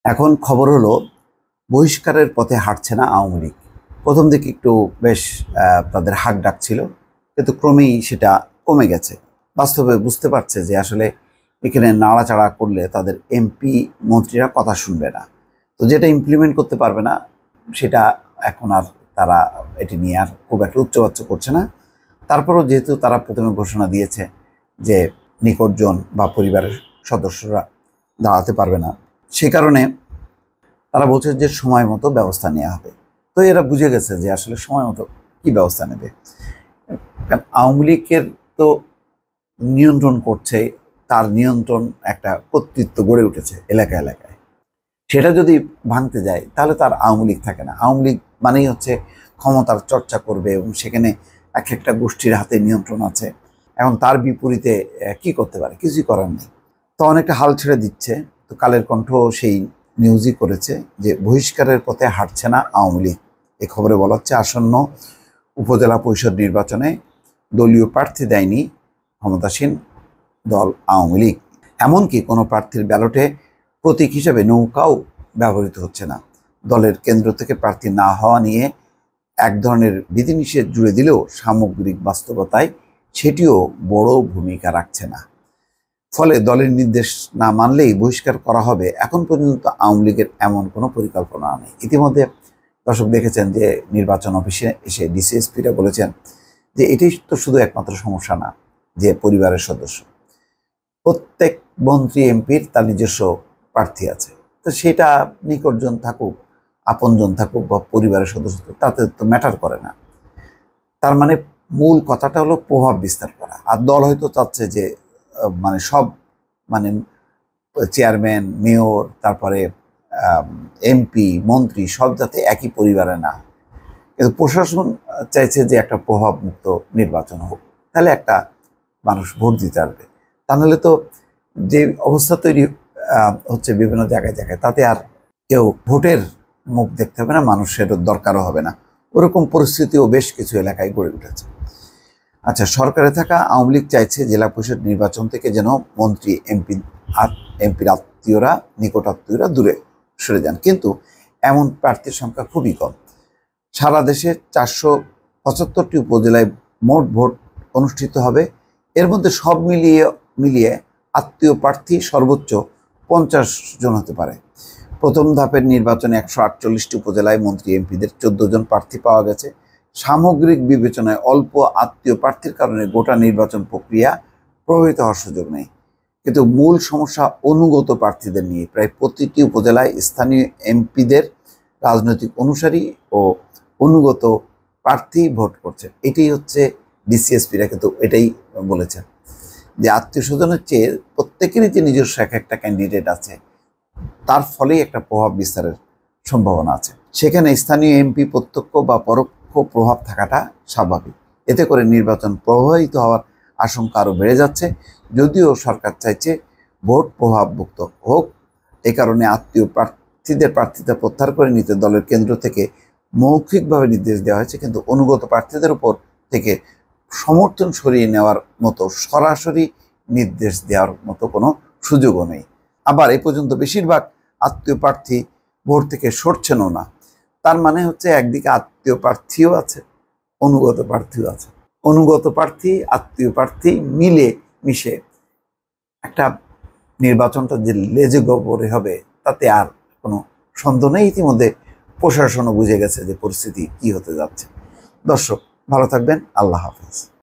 এখন খবর হলো বহিষ্কারের পথে হাঁটছে না আওয়ামী লীগ। প্রথম দিকে একটু বেশ তাদের হাক ডাকছিল, কিন্তু ক্রমেই সেটা কমে গেছে। বাস্তবে বুঝতে পারছে যে আসলে এখানে নাড়াচাড়া করলে তাদের এমপি মন্ত্রীরা কথা শুনবে না, তো যেটা ইমপ্লিমেন্ট করতে পারবে না সেটা এখন আর তারা এটি নিয়ে আর খুব একটা উচ্চবাচ্য করছে না। তারপরও যেহেতু তারা প্রথমে ঘোষণা দিয়েছে যে নিকটজন বা পরিবারের সদস্যরা দাঁড়াতে পারবে না, সে কারণে তারা বলছে যে সময় মতো ব্যবস্থা নেওয়া হবে। তো এরা বুঝে গেছে যে আসলে সময় মতো কী ব্যবস্থা নেবে, কারণ আওয়ামী লীগের তো নিয়ন্ত্রণ করছে, তার নিয়ন্ত্রণ একটা কর্তৃত্ব গড়ে উঠেছে এলাকা এলাকায়। সেটা যদি ভাঙতে যায় তাহলে তার আওয়ামী লীগ থাকে না। আওয়ামী লীগ মানেই হচ্ছে ক্ষমতার চর্চা করবে এবং সেখানে এক একটা গোষ্ঠীর হাতে নিয়ন্ত্রণ আছে। এখন তার বিপরীতে কি করতে পারে? কিছুই করার নেই। তো অনেকটা হাল ছেড়ে দিচ্ছে। তো কালের কণ্ঠ সেই নিউজই করেছে যে বহিষ্কারের পথে হাঁটছে না আওয়ামী লীগ। এ খবরে বলা হচ্ছে আসন্ন উপজেলা পরিষদ নির্বাচনে দলীয় প্রার্থী দেয়নি ক্ষমতাসীন দল আওয়ামী লীগ। এমনকি কোনো প্রার্থীর ব্যালটে প্রতীক হিসেবে নৌকাও ব্যবহৃত হচ্ছে না। দলের কেন্দ্র থেকে প্রার্থী না হওয়া নিয়ে এক ধরনের বিধিনিষেধ জুড়ে দিলেও সামগ্রিক বাস্তবতায় সেটিও বড় ভূমিকা রাখছে না। ফলে দলের নির্দেশ না মানলেই বহিষ্কার করা হবে, এখন পর্যন্ত আওয়ামী লীগের এমন কোনো পরিকল্পনা নেই। ইতিমধ্যে দর্শক দেখেছেন যে নির্বাচন অফিসে এসে ডিসিএসপিরা বলেছেন যে এটি তো শুধু একমাত্র সমস্যা না, যে পরিবারের সদস্য প্রত্যেক মন্ত্রী এমপির তার নিজস্ব প্রার্থী আছে, তো সেটা নিকটজন থাকুক, আপনজন থাকুক বা পরিবারের সদস্য, তাতে তো ম্যাটার করে না। তার মানে মূল কথাটা হলো প্রভাব বিস্তার করা। আর দল হয়তো চাচ্ছে যে মানে সব মানে চেয়ারম্যান, মেয়র, তারপরে এমপি, মন্ত্রী সব যাতে একই পরিবারে না। কিন্তু প্রশাসন চাইছে যে একটা প্রভাবমুক্ত নির্বাচন হোক, তাহলে একটা মানুষ ভোট দিতে পারবে। তা নাহলে তো যে অবস্থা তৈরি হচ্ছে বিভিন্ন জায়গায় জায়গায়, তাতে আর কেউ ভোটের মুখ দেখতে হবে না, মানুষের দরকারও হবে না। ওরকম পরিস্থিতিও বেশ কিছু এলাকায় গড়ে উঠেছে। আচ্ছা, সরকারে থাকা আওয়ামী লীগ চাইছে জেলা পরিষদ নির্বাচন থেকে যেন মন্ত্রী, এমপির আত্মীয়রা, নিকটাত্মীয়রা দূরে সরে যান, কিন্তু এমন প্রার্থীর সংখ্যা খুবই কম। সারা দেশে 475টি উপজেলায় মোট ভোট অনুষ্ঠিত হবে। এর মধ্যে সব মিলিয়ে আত্মীয় প্রার্থী সর্বোচ্চ 50 জন হতে পারে। প্রথম ধাপের নির্বাচনে 148টি উপজেলায় মন্ত্রী এমপিদের 14 জন প্রার্থী পাওয়া গেছে। সামগ্রিক বিবেচনায় অল্প আত্মীয় প্রার্থীর কারণে গোটা নির্বাচন প্রক্রিয়া প্রভাবিত হওয়ার সুযোগ নেই। কিন্তু মূল সমস্যা অনুগত প্রার্থীদের নিয়ে। প্রায় প্রতিটি উপজেলায় স্থানীয় এমপিদের রাজনৈতিক অনুসারী ও অনুগত প্রার্থী ভোট করছে। এটাই হচ্ছে ডিসিএসপিরা কিন্তু এটাই বলেছেন যে আত্মীয় স্বজনের চেয়ে প্রত্যেকেরই যে নিজস্ব একটা ক্যান্ডিডেট আছে, তার ফলেই একটা প্রভাব বিস্তারের সম্ভাবনা আছে। সেখানে স্থানীয় এমপি প্রত্যক্ষ বা পরোক্ষ প্রভাব থাকাটা স্বাভাবিক। এতে করে নির্বাচন প্রভাবিত হওয়ার আশঙ্কা আরও বেড়ে যাচ্ছে। যদিও সরকার চাইছে ভোট প্রভাবমুক্ত হোক, এ কারণে আত্মীয় প্রার্থীদের প্রার্থিতা প্রত্যাহার করে নিতে দলের কেন্দ্র থেকে মৌখিকভাবে নির্দেশ দেওয়া হয়েছে, কিন্তু অনুগত প্রার্থীদের উপর থেকে সমর্থন সরিয়ে নেওয়ার মতো সরাসরি নির্দেশ দেওয়ার মতো কোনো সুযোগও নেই। আবার এ পর্যন্ত বেশিরভাগ আত্মীয় প্রার্থী ভোট থেকে সরছেনও না। তার মানে হচ্ছে একদিকে আত্মীয় প্রার্থীও আছে, অনুগত প্রার্থীও আছে। অনুগত প্রার্থী, আত্মীয় প্রার্থী মিলে মিশে একটা নির্বাচনটা যে লেজে গোবরে হবে তাতে আর কোনো সন্দেহ নেই। ইতিমধ্যে প্রশাসনও বুঝে গেছে যে পরিস্থিতি কি হতে যাচ্ছে। দর্শক ভালো থাকবেন, আল্লাহ হাফেজ।